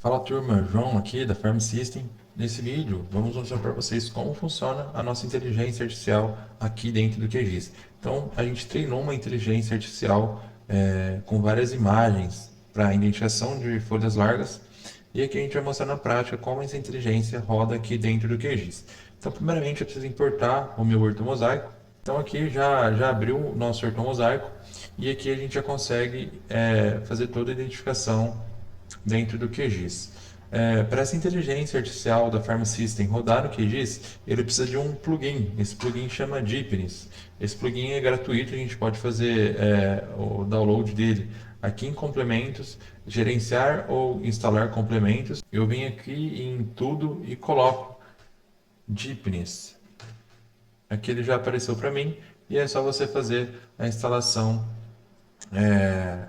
Fala turma, João aqui da Farm System. Nesse vídeo vamos mostrar para vocês como funciona a nossa inteligência artificial aqui dentro do QGIS. Então a gente treinou uma inteligência artificial com várias imagens para identificação de folhas largas e aqui a gente vai mostrar na prática como essa inteligência roda aqui dentro do QGIS. Então primeiramente eu preciso importar o meu ortomosaico. Então aqui já abriu o nosso ortomosaico e aqui a gente já consegue fazer toda a identificação dentro do QGIS. Para essa inteligência artificial da Farm System rodar no QGIS, ele precisa de um plugin. Esse plugin chama Deepness. Esse plugin é gratuito, a gente pode fazer o download dele aqui em complementos, gerenciar ou instalar complementos. Eu venho aqui em tudo e coloco Deepness. Aqui ele já apareceu para mim e é só você fazer a instalação.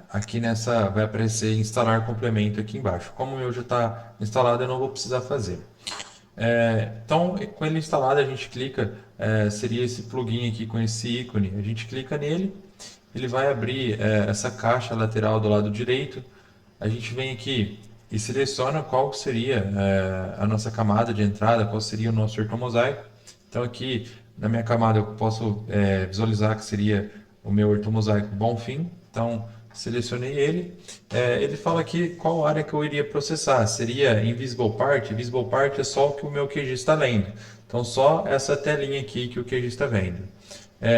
Aqui nessa vai aparecer instalar complemento aqui embaixo. Como o meu já está instalado, eu não vou precisar fazer. Então, com ele instalado, a gente clica, seria esse plugin aqui com esse ícone. A gente clica nele, ele vai abrir essa caixa lateral do lado direito. A gente vem aqui e seleciona qual seria a nossa camada de entrada, qual seria o nosso ortomosaico. Então aqui na minha camada eu posso visualizar que seria o meu ortomosaico Bonfim. Então selecionei ele. Ele fala aqui qual área que eu iria processar. Seria Invisible Part. Invisible Part é só o que o meu QGIS está lendo. Então só essa telinha aqui que o QGIS está vendo.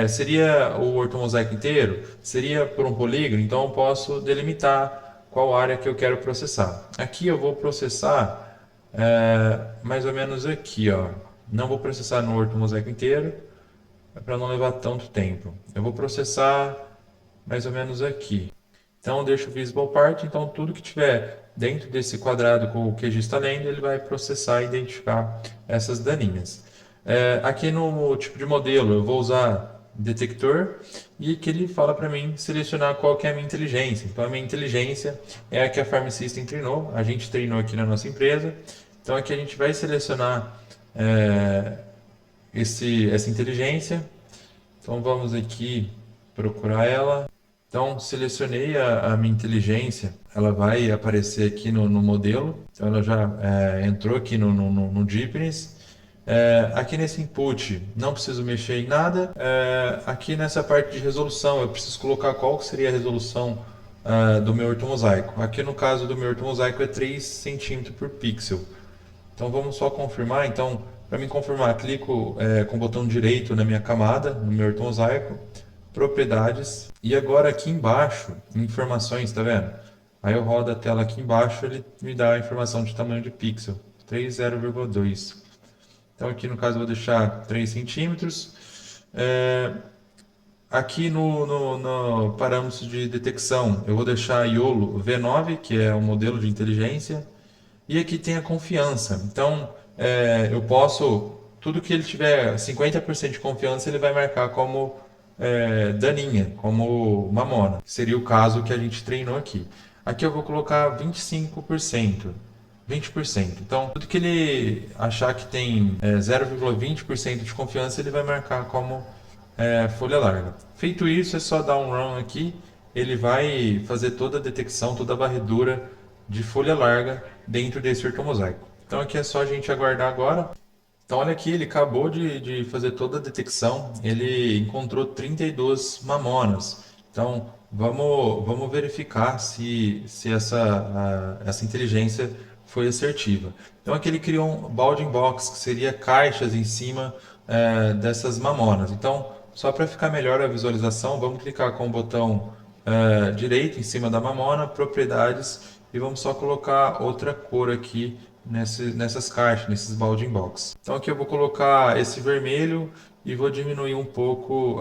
Seria o ortomosaico inteiro? Seria por um polígono? Então eu posso delimitar qual área que eu quero processar. Aqui eu vou processar mais ou menos aqui, ó. Não vou processar no ortomosaico inteiro, para não levar tanto tempo. Eu vou processar mais ou menos aqui. Então eu deixo o Visible Part, então tudo que tiver dentro desse quadrado com o QGIS está lendo, ele vai processar e identificar essas daninhas. Aqui no tipo de modelo eu vou usar detector e que ele fala para mim selecionar qual que é a minha inteligência. Então a minha inteligência é a que a Farm System treinou, a gente treinou aqui na nossa empresa. Então aqui a gente vai selecionar essa inteligência. Então vamos aqui procurar ela. Então selecionei a minha inteligência, ela vai aparecer aqui no modelo. Então ela já entrou aqui no Deepness. Aqui nesse input não preciso mexer em nada. Aqui nessa parte de resolução eu preciso colocar qual seria a resolução do meu ortomosaico. Aqui no caso do meu ortomosaico é 3 centímetros por pixel. Então vamos só confirmar. Então, para me confirmar, clico com o botão direito na minha camada, no meu ortomosaico, propriedades, e agora aqui embaixo, informações, tá vendo? Aí eu rodo a tela aqui embaixo, ele me dá a informação de tamanho de pixel, 30,2. Então aqui no caso eu vou deixar 3 centímetros. Aqui no parâmetro de detecção, eu vou deixar YOLO V9, que é um modelo de inteligência. E aqui tem a confiança. Então, eu posso, tudo que ele tiver 50% de confiança, ele vai marcar como daninha, como mamona. Seria o caso que a gente treinou aqui. Aqui eu vou colocar 25%. 20%. Então, tudo que ele achar que tem 0,20% de confiança, ele vai marcar como folha larga. Feito isso, é só dar um run aqui, ele vai fazer toda a detecção, toda a varredura de folha larga dentro desse ortomosaico. Então aqui é só a gente aguardar agora. Então olha aqui, ele acabou de fazer toda a detecção, ele encontrou 32 mamonas. Então vamos verificar se essa inteligência foi assertiva. Então aqui ele criou um bounding box, que seria caixas em cima dessas mamonas. Então, só para ficar melhor a visualização, vamos clicar com o botão direito em cima da mamona, propriedades, e vamos só colocar outra cor aqui nessas caixas, nesses bounding box. Então aqui eu vou colocar esse vermelho e vou diminuir um pouco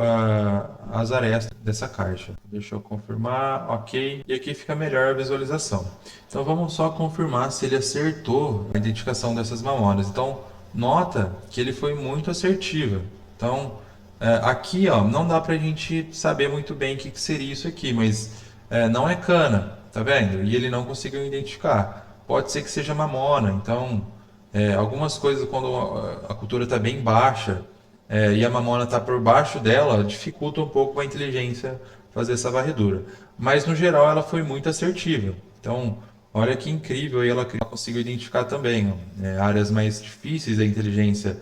as arestas dessa caixa. Deixa eu confirmar, ok. E aqui fica melhor a visualização. Então vamos só confirmar se ele acertou a identificação dessas mamonas. Então nota que ele foi muito assertivo. Então aqui ó, não dá pra gente saber muito bem o que seria isso aqui, mas não é cana, tá vendo? E ele não conseguiu identificar. Pode ser que seja mamona, então algumas coisas quando a cultura está bem baixa e a mamona está por baixo dela, dificulta um pouco a inteligência fazer essa varredura. Mas no geral ela foi muito assertiva. Então Olha que incrível, e ela conseguiu identificar também ó, áreas mais difíceis da inteligência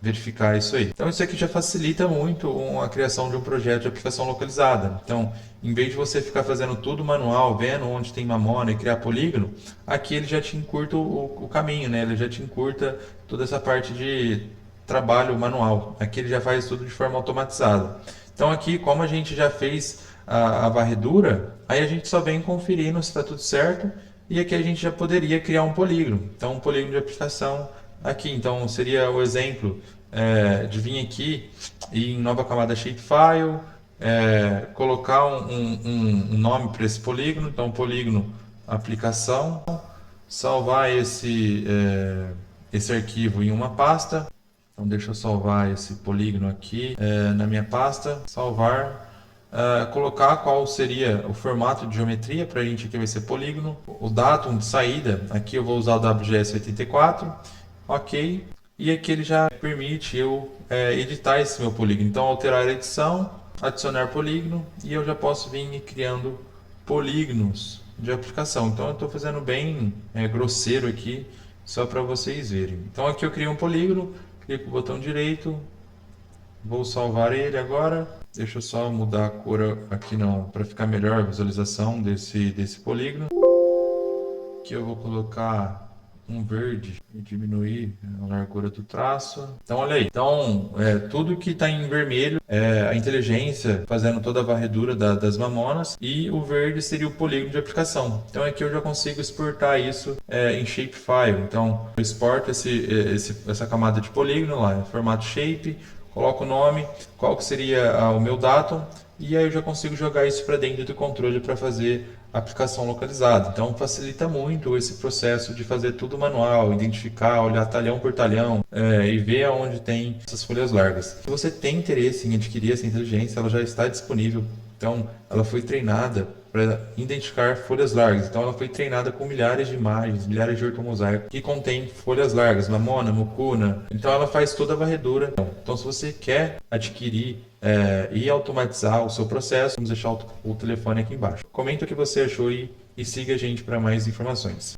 verificar isso aí. Então isso aqui já facilita muito a criação de um projeto de aplicação localizada. Então, em vez de você ficar fazendo tudo manual, vendo onde tem mamona e criar polígono, aqui ele já te encurta o caminho, né? Ele já te encurta toda essa parte de trabalho manual. Aqui ele já faz tudo de forma automatizada. Então aqui, como a gente já fez a varredura, aí a gente só vem conferindo se está tudo certo e aqui a gente já poderia criar um polígono. Então um polígono de aplicação aqui, então seria o exemplo de vir aqui e em nova camada shapefile, colocar um nome para esse polígono, então polígono aplicação, salvar esse arquivo em uma pasta. Então deixa eu salvar esse polígono aqui na minha pasta, salvar, colocar qual seria o formato de geometria, para a gente aqui vai ser polígono, o datum de saída, aqui eu vou usar o WGS84, ok, e aqui ele já permite eu editar esse meu polígono, então alterar a edição, adicionar polígono, e eu já posso vir criando polígonos de aplicação. Então eu estou fazendo bem grosseiro aqui, só para vocês verem. Então aqui eu criei um polígono, clico no botão direito, vou salvar ele agora. Deixa eu só mudar a cor aqui para ficar melhor a visualização desse polígono. Aqui eu vou colocar um verde e diminuir a largura do traço. Então olha aí, então tudo que está em vermelho é a inteligência fazendo toda a varredura das mamonas, e o verde seria o polígono de aplicação. Então aqui eu já consigo exportar isso em shapefile. Então eu exporto essa camada de polígono lá em formato shape, coloco o nome, qual que seria o meu datum, e aí eu já consigo jogar isso para dentro do controle para fazer aplicação localizada. Então facilita muito esse processo de fazer tudo manual, identificar, olhar talhão por talhão e ver aonde tem essas folhas largas. Se você tem interesse em adquirir essa inteligência, ela já está disponível. Então ela foi treinada para identificar folhas largas. Então ela foi treinada com milhares de imagens, milhares de ortomosaicos que contém folhas largas, mamona, mucuna. Então ela faz toda a varredura. Então se você quer adquirir e automatizar o seu processo, vamos deixar o telefone aqui embaixo. Comenta o que você achou e siga a gente para mais informações.